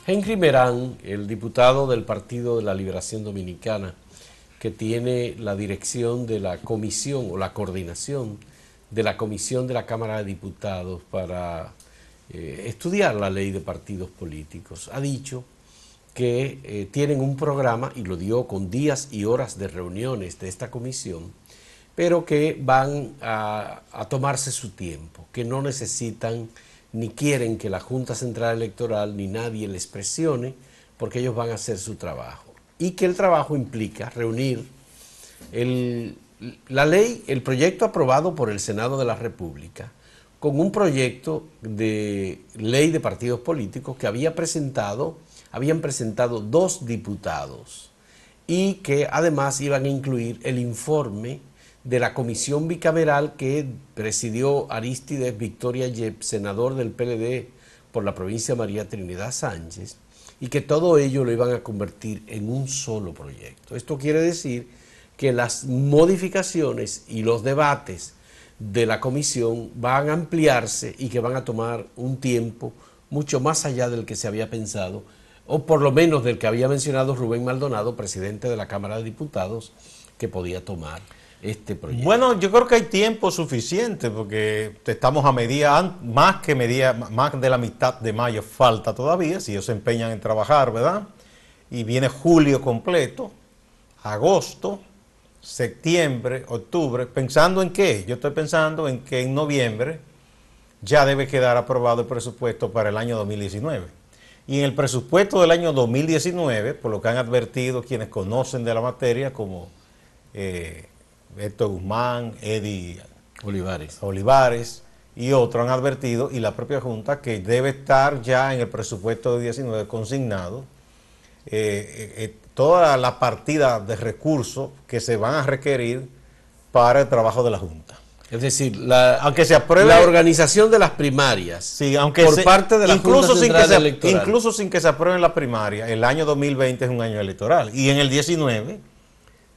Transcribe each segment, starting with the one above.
Henry Merán, el diputado del Partido de la Liberación Dominicana, que tiene la dirección de la comisión o la coordinación de la comisión de la Cámara de Diputados para estudiar la ley de partidos políticos, ha dicho que tienen un programa, y lo dio con días y horas de reuniones de esta comisión, pero que van a tomarse su tiempo, que no necesitan ni quieren que la Junta Central Electoral ni nadie les presione, porque ellos van a hacer su trabajo. Y que el trabajo implica reunir la ley, el proyecto aprobado por el Senado de la República, con un proyecto de ley de partidos políticos que habían presentado 2 diputados y que además iban a incluir el informe de la comisión bicameral que presidió Arístides Victoria Yep, senador del PLD por la provincia de María Trinidad Sánchez, y que todo ello lo iban a convertir en un solo proyecto. Esto quiere decir que las modificaciones y los debates de la comisión van a ampliarse y que van a tomar un tiempo mucho más allá del que se había pensado, o por lo menos del que había mencionado Rubén Maldonado, presidente de la Cámara de Diputados, que podía tomar este proyecto. Bueno, yo creo que hay tiempo suficiente porque estamos a más de la mitad de mayo falta todavía, si ellos se empeñan en trabajar, ¿verdad? Y viene julio completo, agosto, septiembre, octubre. ¿Pensando en qué? Yo estoy pensando en que en noviembre ya debe quedar aprobado el presupuesto para el año 2019. Y en el presupuesto del año 2019, por lo que han advertido quienes conocen de la materia, como Héctor Guzmán, Eddie Olivares y otros han advertido, y la propia Junta, que debe estar ya en el presupuesto de 19 consignado toda la partida de recursos que se van a requerir para el trabajo de la Junta. Es decir, aunque se apruebe la organización de las primarias, sí, aunque por parte de la Junta Central Electoral. Incluso sin que se aprueben las primarias, el año 2020 es un año electoral, y en el 19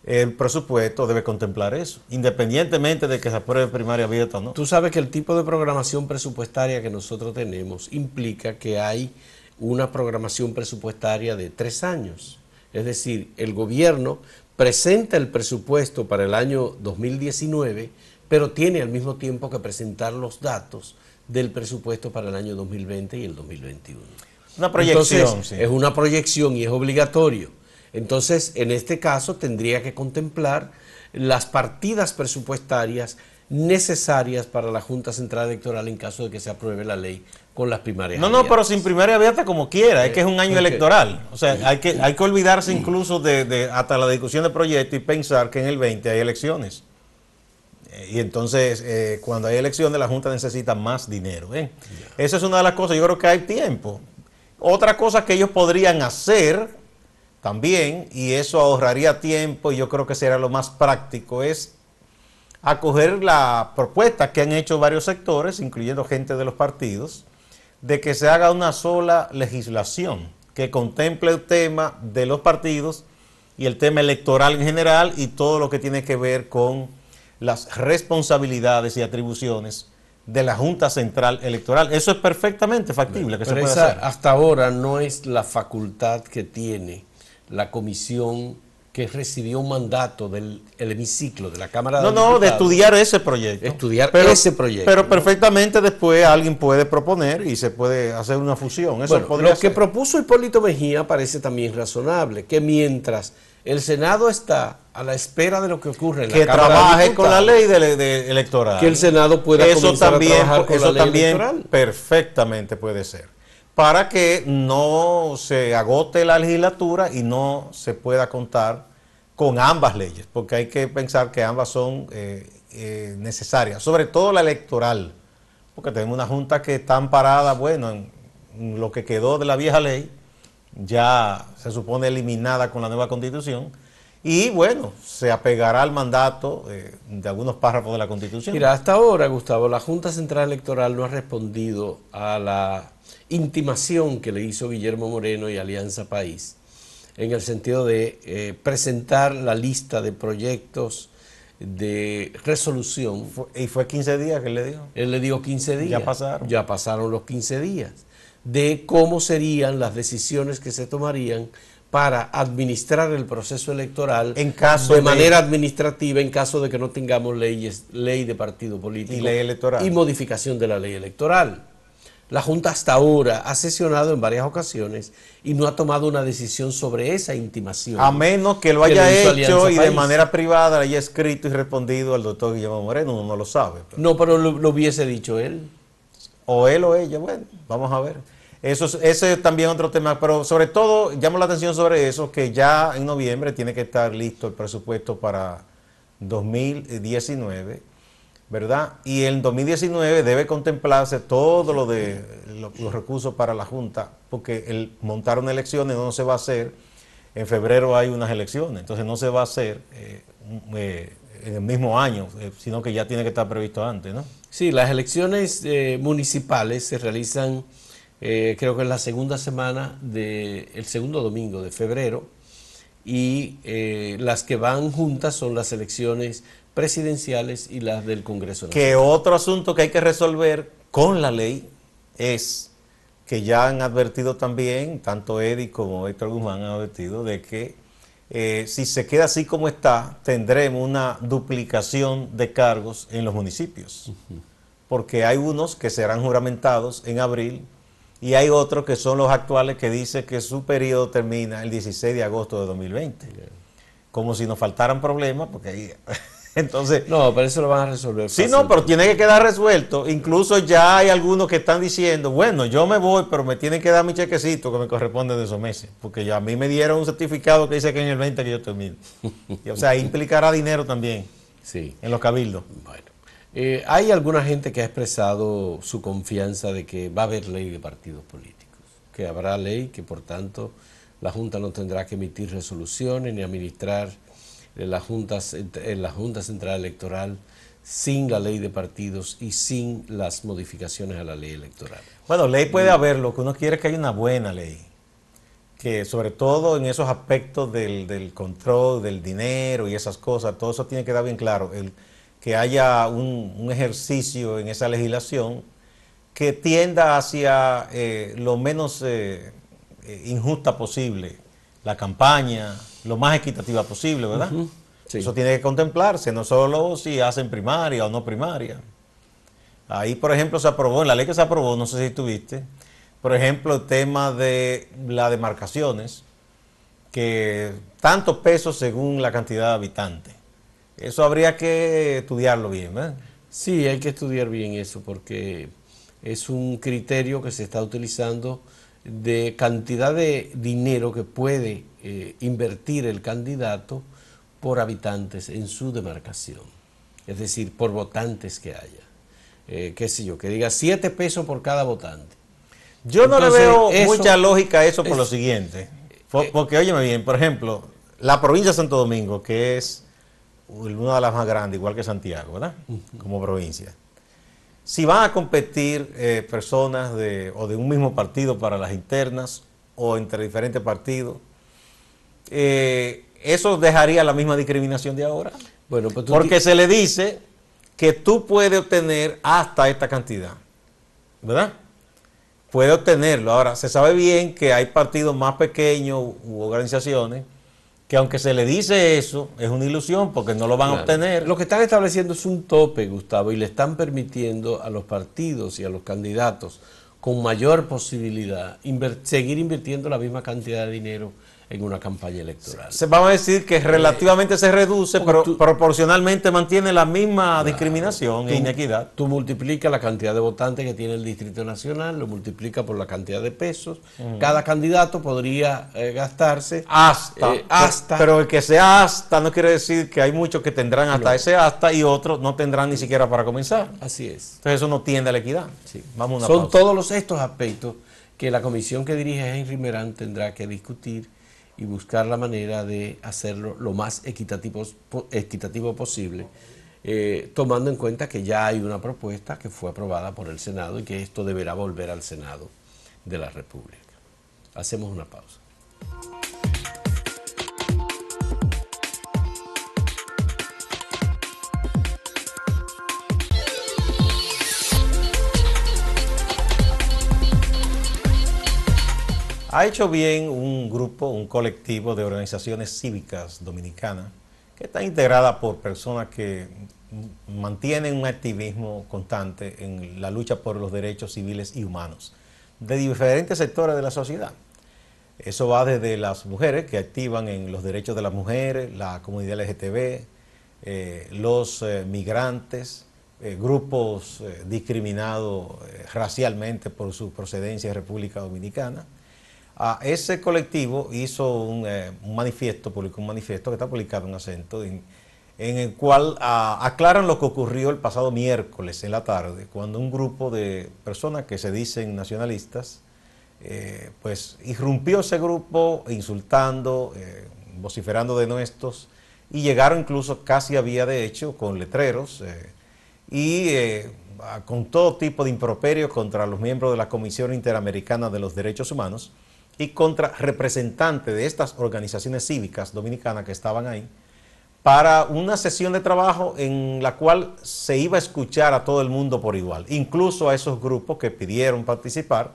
el presupuesto debe contemplar eso, independientemente de que se apruebe primaria abierta o no. Tú sabes que el tipo de programación presupuestaria que nosotros tenemos implica que hay una programación presupuestaria de 3 años. Es decir, el gobierno presenta el presupuesto para el año 2019, pero tiene al mismo tiempo que presentar los datos del presupuesto para el año 2020 y el 2021. Una proyección. Entonces, sí. Es una proyección y es obligatorio. Entonces, en este caso, tendría que contemplar las partidas presupuestarias necesarias para la Junta Central Electoral en caso de que se apruebe la ley con las primarias abiertas. Pero sin primaria abierta como quiera, es que es un año electoral. O sea, hay que olvidarse incluso de hasta la discusión de proyecto y pensar que en el 20 hay elecciones. Y entonces, cuando hay elecciones, la Junta necesita más dinero. Esa es una de las cosas, yo creo que hay tiempo. Otra cosa que ellos podrían hacer también, y eso ahorraría tiempo y yo creo que será lo más práctico, es acoger la propuesta que han hecho varios sectores, incluyendo gente de los partidos, de que se haga una sola legislación que contemple el tema de los partidos y el tema electoral en general y todo lo que tiene que ver con las responsabilidades y atribuciones de la Junta Central Electoral. Eso es perfectamente factible que se pueda hacer. Hasta ahora no es la facultad que tiene la comisión que recibió un mandato del hemiciclo de la Cámara de Diputados. De estudiar ese proyecto. Ese proyecto. Pero perfectamente después alguien puede proponer y se puede hacer una fusión. Eso lo que propuso Hipólito Mejía parece también razonable, que mientras el Senado está a la espera de lo que ocurre en la Cámara de Diputados, que trabaje con la ley electoral. Que el Senado pueda comenzar a trabajar con la ley electoral. Perfectamente puede ser. Para que no se agote la legislatura y no se pueda contar con ambas leyes, porque hay que pensar que ambas son necesarias, sobre todo la electoral, porque tenemos una junta que está amparada, en lo que quedó de la vieja ley, ya se supone eliminada con la nueva constitución, y se apegará al mandato de algunos párrafos de la constitución. Mira, hasta ahora, Gustavo, la Junta Central Electoral no ha respondido a la intimación que le hizo Guillermo Moreno y Alianza País, en el sentido de presentar la lista de proyectos de resolución. ¿Y fue 15 días que le dio? Él le dio 15 días. Ya pasaron. Ya pasaron los 15 días de cómo serían las decisiones que se tomarían para administrar el proceso electoral en caso de manera administrativa en caso de que no tengamos ley de partido político y ley electoral y modificación de la ley electoral. La Junta hasta ahora ha sesionado en varias ocasiones y no ha tomado una decisión sobre esa intimación. A menos que lo haya hecho y de manera privada le haya escrito y respondido al doctor Guillermo Moreno, uno no lo sabe. Pero. No, pero lo hubiese dicho él. O él o ella, bueno, vamos a ver. Ese es también otro tema, pero sobre todo llamo la atención sobre eso, que ya en noviembre tiene que estar listo el presupuesto para 2019, ¿verdad? Y en 2019 debe contemplarse todo lo de los recursos para la Junta, porque el montar una elección no se va a hacer, en febrero hay unas elecciones, entonces no se va a hacer en el mismo año, sino que ya tiene que estar previsto antes, ¿no? Sí, las elecciones municipales se realizan, creo que en la segunda semana, el segundo domingo de febrero, y las que van juntas son las elecciones presidenciales y las del Congreso Nacional. Que otro asunto que hay que resolver con la ley es que ya han advertido también, tanto Eddie como Héctor Guzmán han advertido de que si se queda así como está, tendremos una duplicación de cargos en los municipios. Porque hay unos que serán juramentados en abril y hay otros que son los actuales que dicen que su periodo termina el 16 de agosto de 2020. Como si nos faltaran problemas, porque ahí... Entonces, no, pero eso lo van a resolver. Sí, no, pero tiene que quedar resuelto. Incluso ya hay algunos que están diciendo, bueno, yo me voy, pero me tienen que dar mi chequecito que me corresponde de esos meses. Porque ya a mí me dieron un certificado que dice que en el 20 que yo termino. O sea, implicará dinero también. Sí. En los cabildos. Bueno, hay alguna gente que ha expresado su confianza de que va a haber ley de partidos políticos, que habrá ley, que por tanto la Junta no tendrá que emitir resoluciones ni administrar la Junta Central Electoral sin la ley de partidos y sin las modificaciones a la ley electoral. Bueno, ley puede haber, lo que uno quiere es que haya una buena ley, que sobre todo en esos aspectos del control, del dinero y esas cosas, todo eso tiene que quedar bien claro, que haya un ejercicio en esa legislación que tienda hacia lo menos injusta posible, la campaña, lo más equitativa posible, ¿verdad? Sí. Eso tiene que contemplarse, no solo si hacen primaria o no primaria. Ahí, por ejemplo, se aprobó, en la ley que se aprobó, no sé si tuviste, por ejemplo, el tema de las demarcaciones, que tantos pesos según la cantidad de habitantes. Eso habría que estudiarlo bien, ¿verdad? Sí, hay que estudiar bien eso, porque es un criterio que se está utilizando de cantidad de dinero que puede invertir el candidato por habitantes en su demarcación, es decir, por votantes que haya, qué sé yo, que diga 7 pesos por cada votante. Yo no le veo mucha lógica a eso por lo siguiente, porque óyeme bien, por ejemplo, la provincia de Santo Domingo, que es una de las más grandes, igual que Santiago, ¿verdad? Como provincia. Si van a competir personas o de un mismo partido para las internas o entre diferentes partidos, ¿eso dejaría la misma discriminación de ahora? Bueno, pues porque se le dice que tú puedes obtener hasta esta cantidad, ¿verdad? Puede obtenerlo. Ahora, se sabe bien que hay partidos más pequeños u organizaciones que aunque se le dice eso, es una ilusión porque no lo van a obtener. Lo que están estableciendo es un tope, Gustavo, y le están permitiendo a los partidos y a los candidatos con mayor posibilidad seguir invirtiendo la misma cantidad de dinero en una campaña electoral. Se va a decir que relativamente se reduce, pero proporcionalmente mantiene la misma discriminación e inequidad. Tú multiplicas la cantidad de votantes que tiene el Distrito Nacional, lo multiplicas por la cantidad de pesos. Cada candidato podría gastarse hasta. Pero el que sea hasta no quiere decir que hay muchos que tendrán hasta ese hasta y otros no tendrán ni siquiera para comenzar. Así es. Entonces eso no tiende a la equidad. Sí. Vamos a una Son pausa. todos estos aspectos que la comisión que dirige Henry Merán tendrá que discutir y buscar la manera de hacerlo lo más equitativo posible, tomando en cuenta que ya hay una propuesta que fue aprobada por el Senado y que esto deberá volver al Senado de la República. Hacemos una pausa. Ha hecho bien un grupo, un colectivo de organizaciones cívicas dominicanas que está integrada por personas que mantienen un activismo constante en la lucha por los derechos civiles y humanos de diferentes sectores de la sociedad. Eso va desde las mujeres que activan en los derechos de las mujeres, la comunidad LGTB, los migrantes, grupos discriminados racialmente por su procedencia en República Dominicana. Ese colectivo hizo un manifiesto, publicó un manifiesto que está publicado en Acento, en el cual aclaran lo que ocurrió el pasado miércoles en la tarde, cuando un grupo de personas que se dicen nacionalistas, pues irrumpió ese grupo insultando, vociferando denuestos, y llegaron incluso casi a vía de hecho con letreros con todo tipo de improperios contra los miembros de la Comisión Interamericana de los Derechos Humanos y contra representantes de estas organizaciones cívicas dominicanas que estaban ahí, para una sesión de trabajo en la cual se iba a escuchar a todo el mundo por igual, incluso a esos grupos que pidieron participar,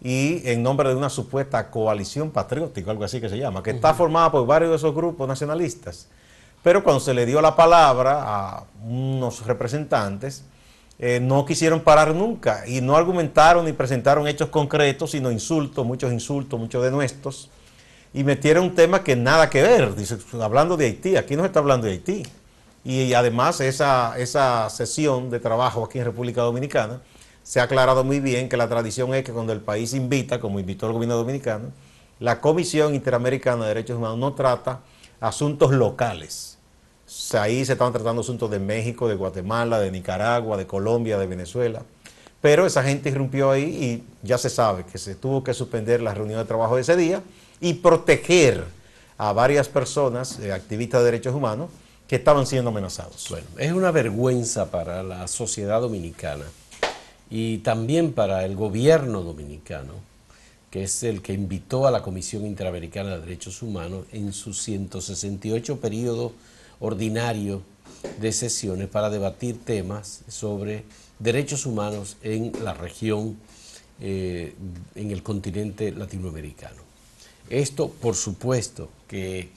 y en nombre de una supuesta coalición patriótica, algo así que se llama, que está formada por varios de esos grupos nacionalistas. Pero cuando se le dio la palabra a unos representantes, no quisieron parar nunca y no argumentaron ni presentaron hechos concretos, sino insultos, muchos denuestos, y metieron un tema que nada que ver, dice, hablando de Haití, aquí no se está hablando de Haití. Y además esa sesión de trabajo aquí en República Dominicana se ha aclarado muy bien que la tradición es que cuando el país invita, como invitó el gobierno dominicano, la Comisión Interamericana de Derechos Humanos no trata asuntos locales. O sea, ahí se estaban tratando asuntos de México, de Guatemala, de Nicaragua, de Colombia, de Venezuela. Pero esa gente irrumpió ahí y ya se sabe que se tuvo que suspender la reunión de trabajo de ese día y proteger a varias personas, activistas de derechos humanos, que estaban siendo amenazados. Bueno, es una vergüenza para la sociedad dominicana y también para el gobierno dominicano, que es el que invitó a la Comisión Interamericana de Derechos Humanos en su 168 periodo ordinario de sesiones para debatir temas sobre derechos humanos en la región, en el continente latinoamericano. Esto, por supuesto, que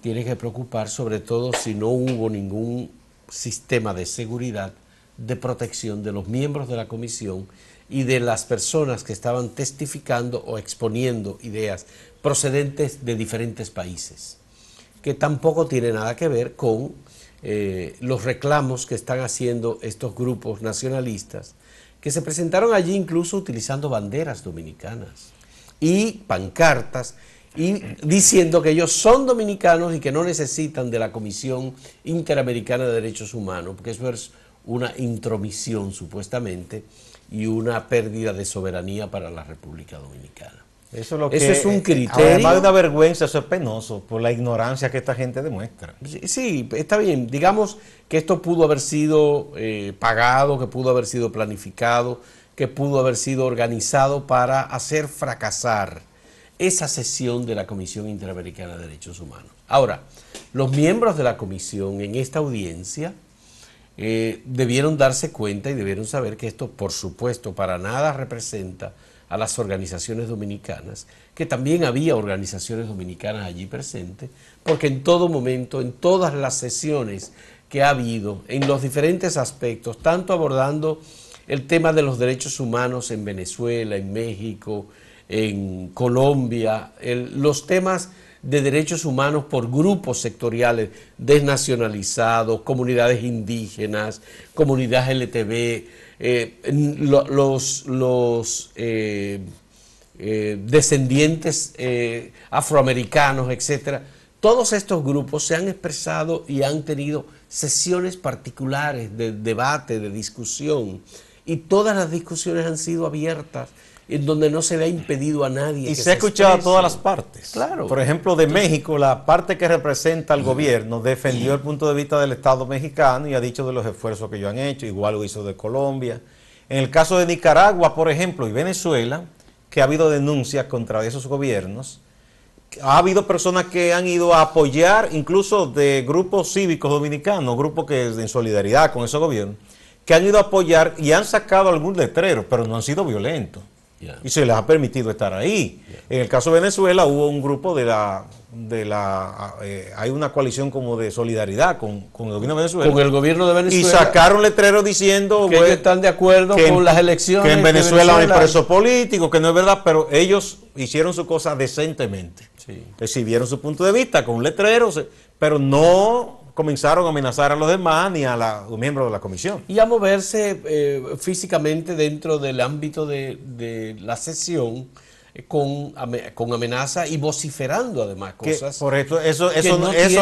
tiene que preocupar, sobre todo si no hubo ningún sistema de seguridad, de protección de los miembros de la comisión y de las personas que estaban testificando o exponiendo ideas procedentes de diferentes países, que tampoco tiene nada que ver con los reclamos que están haciendo estos grupos nacionalistas, que se presentaron allí incluso utilizando banderas dominicanas y pancartas, y diciendo que ellos son dominicanos y que no necesitan de la Comisión Interamericana de Derechos Humanos, porque eso es una intromisión supuestamente y una pérdida de soberanía para la República Dominicana. Eso es un criterio. Además de una vergüenza, eso es penoso por la ignorancia que esta gente demuestra. Sí, está bien. Digamos que esto pudo haber sido pagado, que pudo haber sido planificado, que pudo haber sido organizado para hacer fracasar esa sesión de la Comisión Interamericana de Derechos Humanos. Ahora, los miembros de la comisión en esta audiencia debieron darse cuenta y debieron saber que esto, por supuesto, para nada representa a las organizaciones dominicanas, que también había organizaciones dominicanas allí presentes, porque en todo momento, en todas las sesiones que ha habido, en los diferentes aspectos, tanto abordando el tema de los derechos humanos en Venezuela, en México, en Colombia, los temas de derechos humanos por grupos sectoriales desnacionalizados, comunidades indígenas, comunidades LTV, los descendientes afroamericanos, etcétera. Todos estos grupos se han expresado y han tenido sesiones particulares de debate, de discusión, y todas las discusiones han sido abiertas, en donde no se le ha impedido a nadie. Y se ha escuchado a todas las partes. Claro. Por ejemplo, de México, la parte que representa al gobierno defendió el punto de vista del Estado mexicano y ha dicho de los esfuerzos que ellos han hecho, igual lo hizo de Colombia. En el caso de Nicaragua, por ejemplo, y Venezuela, que ha habido denuncias contra esos gobiernos, ha habido personas que han ido a apoyar, incluso de grupos cívicos dominicanos, grupos que en solidaridad con esos gobiernos, que han ido a apoyar y han sacado algún letrero, pero no han sido violentos. y se les ha permitido estar ahí. En el caso de Venezuela hubo un grupo hay una coalición como de solidaridad con el gobierno de Venezuela. Con el gobierno de Venezuela. Y sacaron letreros diciendo que ellos están de acuerdo con las elecciones. Que en Venezuela hay presos políticos, que no es verdad, pero ellos hicieron su cosa decentemente. Sí. Recibieron su punto de vista con letreros, pero no comenzaron a amenazar a los demás ni a los miembros de la comisión. Y a moverse físicamente dentro del ámbito de la sesión con amenaza y vociferando además cosas. Por eso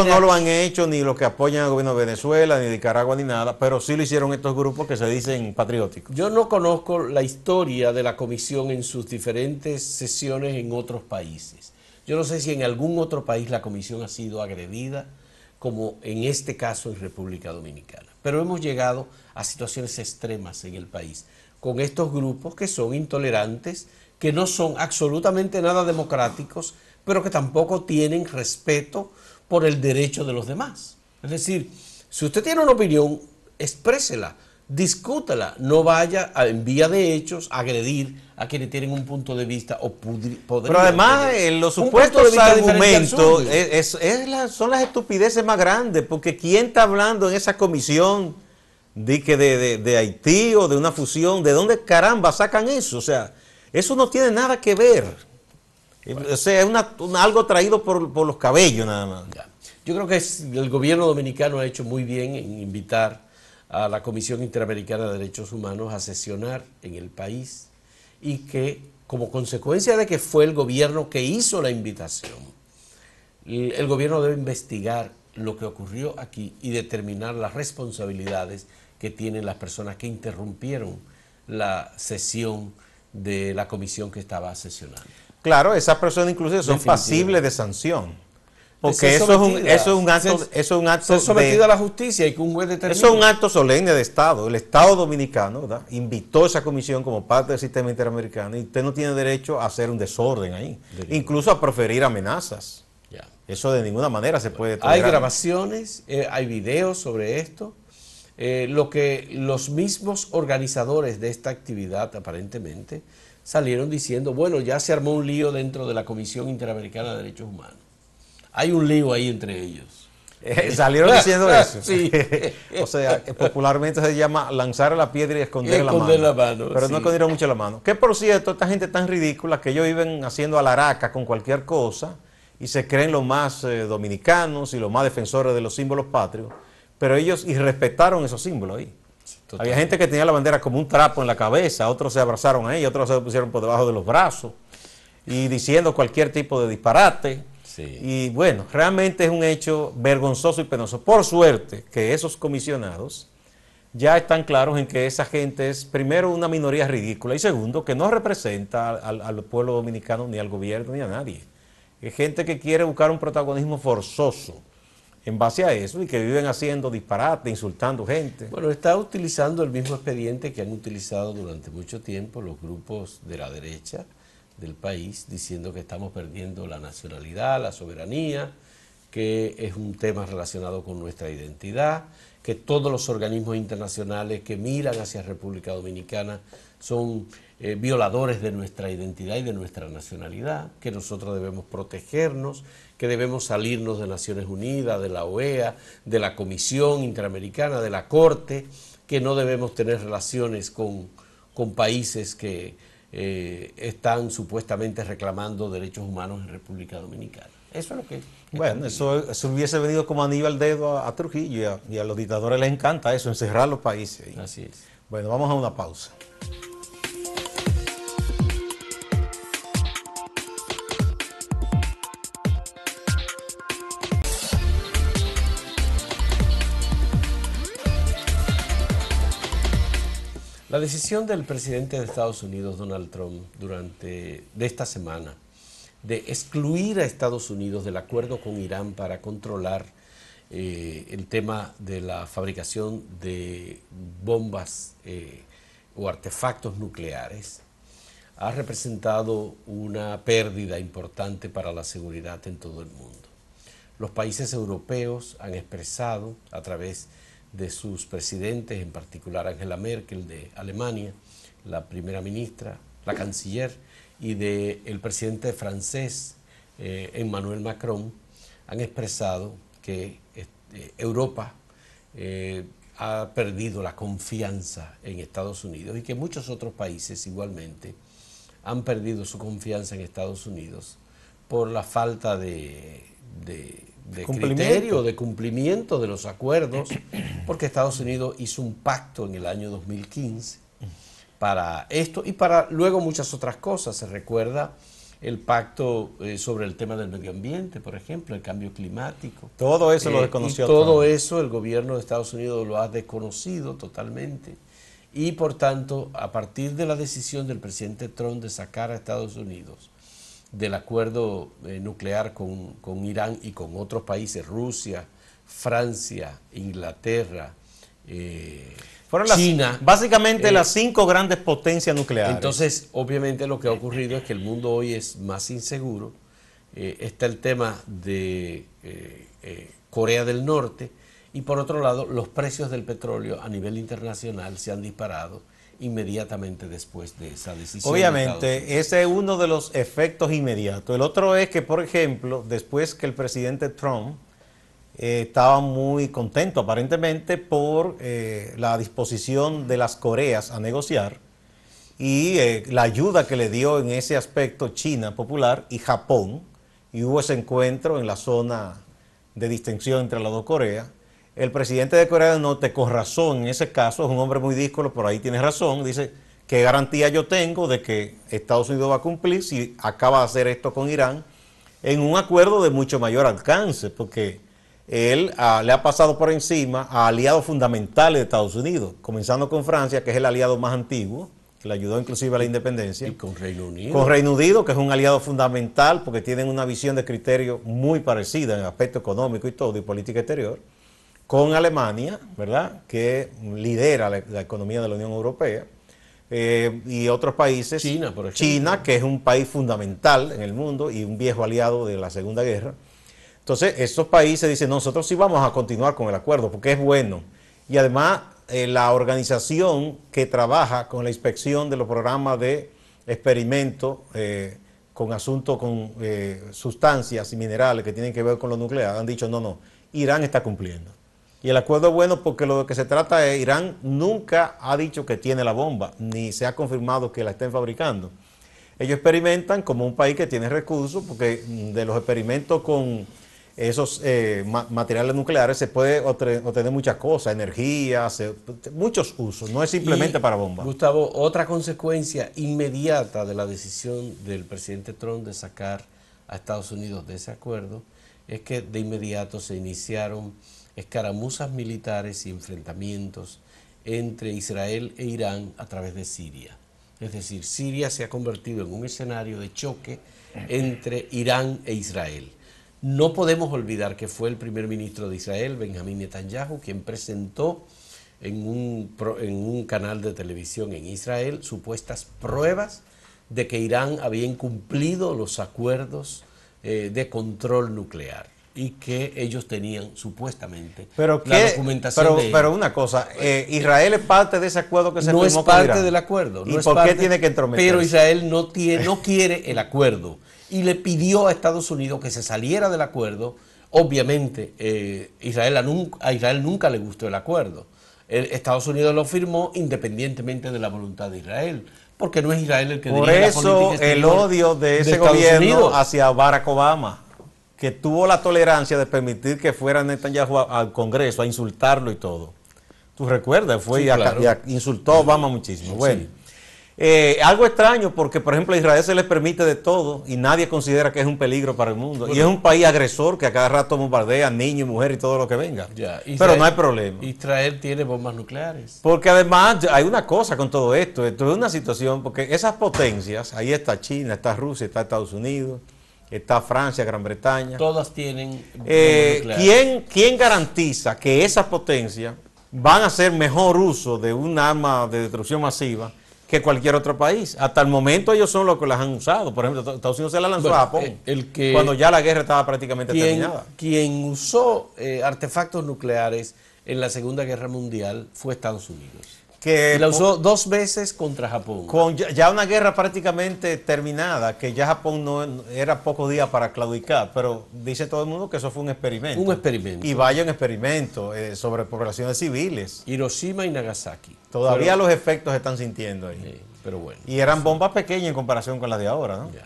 no lo han hecho ni los que apoyan al gobierno de Venezuela, ni Nicaragua, ni nada, pero sí lo hicieron estos grupos que se dicen patrióticos. Yo no conozco la historia de la comisión en sus diferentes sesiones en otros países. Yo no sé si en algún otro país la comisión ha sido agredida, como en este caso en República Dominicana. Pero hemos llegado a situaciones extremas en el país, con estos grupos que son intolerantes, que no son absolutamente nada democráticos, pero que tampoco tienen respeto por el derecho de los demás. Es decir, si usted tiene una opinión, exprésela, discútala, no vaya en vía de hechos a agredir a quienes tienen un punto de vista o podrían. Pero además, los supuestos argumentos son las estupideces más grandes, porque ¿quién está hablando en esa comisión de Haití o de una fusión? ¿De dónde caramba sacan eso? O sea, eso no tiene nada que ver. Bueno. O sea, es algo traído por los cabellos nada más. Ya. Yo creo que el gobierno dominicano ha hecho muy bien en invitar a la Comisión Interamericana de Derechos Humanos a sesionar en el país y que, como consecuencia de que fue el gobierno que hizo la invitación, el gobierno debe investigar lo que ocurrió aquí y determinar las responsabilidades que tienen las personas que interrumpieron la sesión de la comisión que estaba sesionando. Claro, esas personas inclusive son pasibles de sanción. Porque eso es un acto ser sometido a la justicia y que un juez determine. Eso es un acto solemne de Estado. El Estado dominicano, ¿verdad?, invitó a esa comisión como parte del sistema interamericano y usted no tiene derecho a hacer un desorden ahí, incluso a proferir amenazas. Ya. Eso de ninguna manera se puede tolerar. Hay grabaciones, hay videos sobre esto. Lo que los mismos organizadores de esta actividad aparentemente salieron diciendo, bueno, ya se armó un lío dentro de la Comisión Interamericana de Derechos Humanos. Hay un lío ahí entre ellos. Salieron diciendo eso. Sí. O sea, popularmente se llama lanzar la piedra y esconder la mano. Pero sí, no escondieron mucho la mano. Que por cierto, esta gente tan ridícula que ellos viven haciendo alaraca con cualquier cosa y se creen los más dominicanos y los más defensores de los símbolos patrios, pero ellos irrespetaron esos símbolos ahí. Total. Había gente que tenía la bandera como un trapo en la cabeza, otros se abrazaron a ella, otros se pusieron por debajo de los brazos y diciendo cualquier tipo de disparate. Sí. Y bueno, realmente es un hecho vergonzoso y penoso. Por suerte que esos comisionados ya están claros en que esa gente es, primero, una minoría ridícula y segundo, que no representa al pueblo dominicano ni al gobierno ni a nadie. Es gente que quiere buscar un protagonismo forzoso en base a eso y que viven haciendo disparate, insultando gente. Bueno, está utilizando el mismo expediente que han utilizado durante mucho tiempo los grupos de la derecha del país, diciendo que estamos perdiendo la nacionalidad, la soberanía, que es un tema relacionado con nuestra identidad, que todos los organismos internacionales que miran hacia República Dominicana son violadores de nuestra identidad y de nuestra nacionalidad, que nosotros debemos protegernos, que debemos salirnos de Naciones Unidas, de la OEA, de la Comisión Interamericana, de la Corte, que no debemos tener relaciones con países que están supuestamente reclamando derechos humanos en República Dominicana. Eso es lo que... Bueno, eso hubiese venido como anillo al dedo a Trujillo y a los dictadores les encanta eso, encerrar los países. Así es. Bueno, vamos a una pausa. La decisión del presidente de Estados Unidos, Donald Trump, de esta semana, de excluir a Estados Unidos del acuerdo con Irán para controlar el tema de la fabricación de bombas o artefactos nucleares, ha representado una pérdida importante para la seguridad en todo el mundo. Los países europeos han expresado a través de sus presidentes, en particular Angela Merkel de Alemania, la primera ministra la canciller, y del presidente francés, Emmanuel Macron, han expresado que Europa ha perdido la confianza en Estados Unidos y que muchos otros países igualmente han perdido su confianza en Estados Unidos por la falta de criterio, de cumplimiento de los acuerdos, porque Estados Unidos hizo un pacto en el año 2015 para esto y para luego muchas otras cosas. Se recuerda el pacto sobre el tema del medio ambiente, por ejemplo, el cambio climático. Todo eso lo desconoció. Y todo eso el gobierno de Estados Unidos lo ha desconocido totalmente. Y por tanto, a partir de la decisión del presidente Trump de sacar a Estados Unidos del acuerdo nuclear con Irán y con otros países, Rusia, Francia, Inglaterra, fueron China. Básicamente las 5 grandes potencias nucleares. Entonces, obviamente lo que ha ocurrido es que el mundo hoy es más inseguro. Está el tema de Corea del Norte y por otro lado los precios del petróleo a nivel internacional se han disparado inmediatamente después de esa decisión. Obviamente, ese es uno de los efectos inmediatos. El otro es que, por ejemplo, después que el presidente Trump estaba muy contento aparentemente por la disposición de las Coreas a negociar y la ayuda que le dio en ese aspecto China popular y Japón, y hubo ese encuentro en la zona de distensión entre las dos Coreas. El presidente de Corea del Norte, con razón en ese caso, es un hombre muy díscolo, por ahí tiene razón, dice: ¿qué garantía yo tengo de que Estados Unidos va a cumplir si acaba de hacer esto con Irán en un acuerdo de mucho mayor alcance? Porque él le ha pasado por encima a aliados fundamentales de Estados Unidos, comenzando con Francia, que es el aliado más antiguo, que le ayudó inclusive a la independencia. Y con Reino Unido. Con Reino Unido, que es un aliado fundamental porque tienen una visión de criterio muy parecida en el aspecto económico y todo, y política exterior. Con Alemania, ¿verdad?, que lidera la economía de la Unión Europea, y otros países. China, por ejemplo. China, que es un país fundamental en el mundo y un viejo aliado de la Segunda Guerra. Entonces, estos países dicen: nosotros sí vamos a continuar con el acuerdo porque es bueno. Y además, la organización que trabaja con la inspección de los programas de experimento con asuntos, con sustancias y minerales que tienen que ver con lo nuclear, han dicho: no, Irán está cumpliendo. Y el acuerdo es bueno porque lo que se trata es: Irán nunca ha dicho que tiene la bomba, ni se ha confirmado que la estén fabricando. Ellos experimentan como un país que tiene recursos, porque de los experimentos con esos materiales nucleares se puede obtener muchas cosas, energía, muchos usos, no es simplemente para bombas. Gustavo, otra consecuencia inmediata de la decisión del presidente Trump de sacar a Estados Unidos de ese acuerdo es que de inmediato se iniciaron escaramuzas militares y enfrentamientos entre Israel e Irán a través de Siria. Es decir, Siria se ha convertido en un escenario de choque entre Irán e Israel. No podemos olvidar que fue el primer ministro de Israel, Benjamín Netanyahu, quien presentó en un canal de televisión en Israel supuestas pruebas de que Irán había incumplido los acuerdos de control nuclear y que ellos tenían supuestamente la documentación de ello. Pero una cosa, Israel es parte de ese acuerdo que se firmó con Irán. No es parte del acuerdo. ¿Y por qué tiene que entrometerse? Pero Israel no quiere el acuerdo y le pidió a Estados Unidos que se saliera del acuerdo. Obviamente, a Israel nunca le gustó el acuerdo. Estados Unidos lo firmó independientemente de la voluntad de Israel, porque no es Israel el que dirige la política exterior. Por eso el odio de ese gobierno hacia Barack Obama, que tuvo la tolerancia de permitir que fuera Netanyahu al Congreso a insultarlo y todo. Tú recuerdas, fue y insultó a Obama muchísimo. Bueno, algo extraño porque, por ejemplo, a Israel se le permite de todo y nadie considera que es un peligro para el mundo. Bueno, y es un país agresor que a cada rato bombardea niños, mujeres y todo lo que venga. Pero no hay problema. Israel tiene bombas nucleares. Porque además hay una cosa con todo esto. Esto es una situación, porque esas potencias, ahí está China, está Rusia, está Estados Unidos, está Francia, Gran Bretaña. Todas tienen bombas nucleares. ¿Quién garantiza que esas potencias van a hacer mejor uso de un arma de destrucción masiva que cualquier otro país? Hasta el momento ellos son los que las han usado. Por ejemplo, Estados Unidos se la lanzó a Japón cuando ya la guerra estaba prácticamente terminada. Quien usó artefactos nucleares en la Segunda Guerra Mundial fue Estados Unidos. que Y la usó 2 veces contra Japón. con ya una guerra prácticamente terminada, que ya Japón no era pocos días para claudicar, pero dice todo el mundo que eso fue un experimento. Un experimento. Y vaya un experimento sobre poblaciones civiles. Hiroshima y Nagasaki. Todavía los efectos se están sintiendo ahí. Pero bueno. Y eran bombas pequeñas en comparación con las de ahora, ¿no? Ya.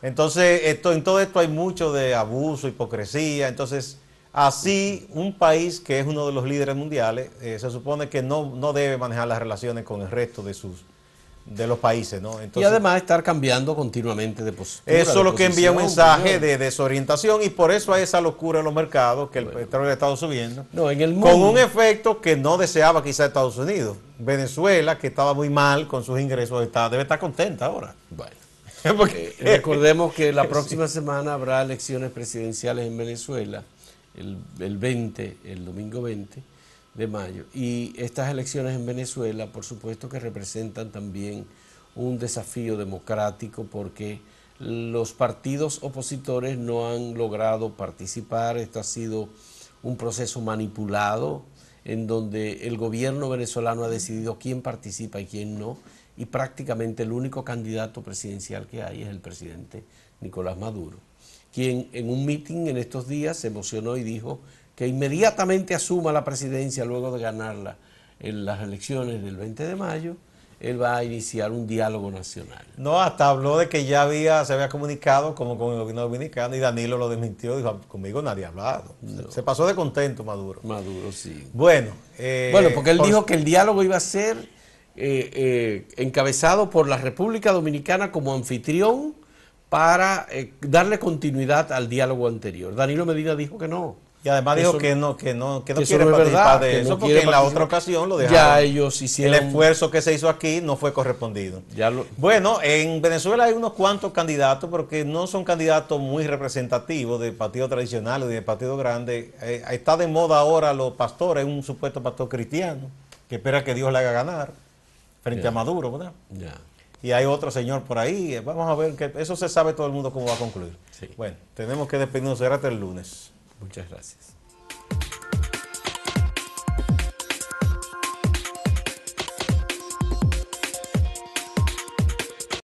Entonces, en todo esto hay mucho de abuso, hipocresía. Entonces, así, un país que es uno de los líderes mundiales, se supone que no debe manejar las relaciones con el resto de los países, ¿no? Entonces, Y además estar cambiando continuamente de postura. eso es lo que envía un posición, mensaje opinión. de desorientación, y por eso hay esa locura en los mercados, que el petróleo ha estado subiendo. No, en el mundo. Con un efecto que no deseaba quizá Estados Unidos. Venezuela, que estaba muy mal con sus ingresos, debe estar contenta ahora. Bueno. Porque Recordemos que la próxima semana habrá elecciones presidenciales en Venezuela, el domingo 20 de mayo. Y estas elecciones en Venezuela, por supuesto que representan también un desafío democrático, porque los partidos opositores no han logrado participar. Esto ha sido un proceso manipulado, en donde el gobierno venezolano ha decidido quién participa y quién no, y prácticamente el único candidato presidencial que hay es el presidente Nicolás Maduro, quien en un mitin en estos días se emocionó y dijo que inmediatamente asuma la presidencia luego de ganarla en las elecciones del 20 de mayo, él va a iniciar un diálogo nacional. no, hasta habló de que ya se había comunicado como con el gobierno dominicano, y Danilo lo desmintió, dijo, conmigo nadie ha hablado. No. Se pasó de contento Maduro. Maduro, sí. Bueno, Porque él dijo que el diálogo iba a ser encabezado por la República Dominicana como anfitrión para darle continuidad al diálogo anterior. Danilo Medina dijo que no. y además que dijo eso- que no que quiere eso no es participar verdad, de que eso, no porque quiere en la participar. otra ocasión lo Ya dejaron. ellos El hicieron... esfuerzo que se hizo aquí no fue correspondido. Bueno, en Venezuela hay unos cuantos candidatos, pero que no son candidatos muy representativos de partidos tradicionales y de partidos grandes. Está de moda ahora los pastores, un supuesto pastor cristiano que espera que Dios le haga ganar frente a Maduro, ¿verdad? Ya. Y hay otro señor por ahí. Vamos a ver, que eso se sabe todo el mundo cómo va a concluir. Sí. Bueno, tenemos que despedirnos. Será hasta el lunes. Muchas gracias.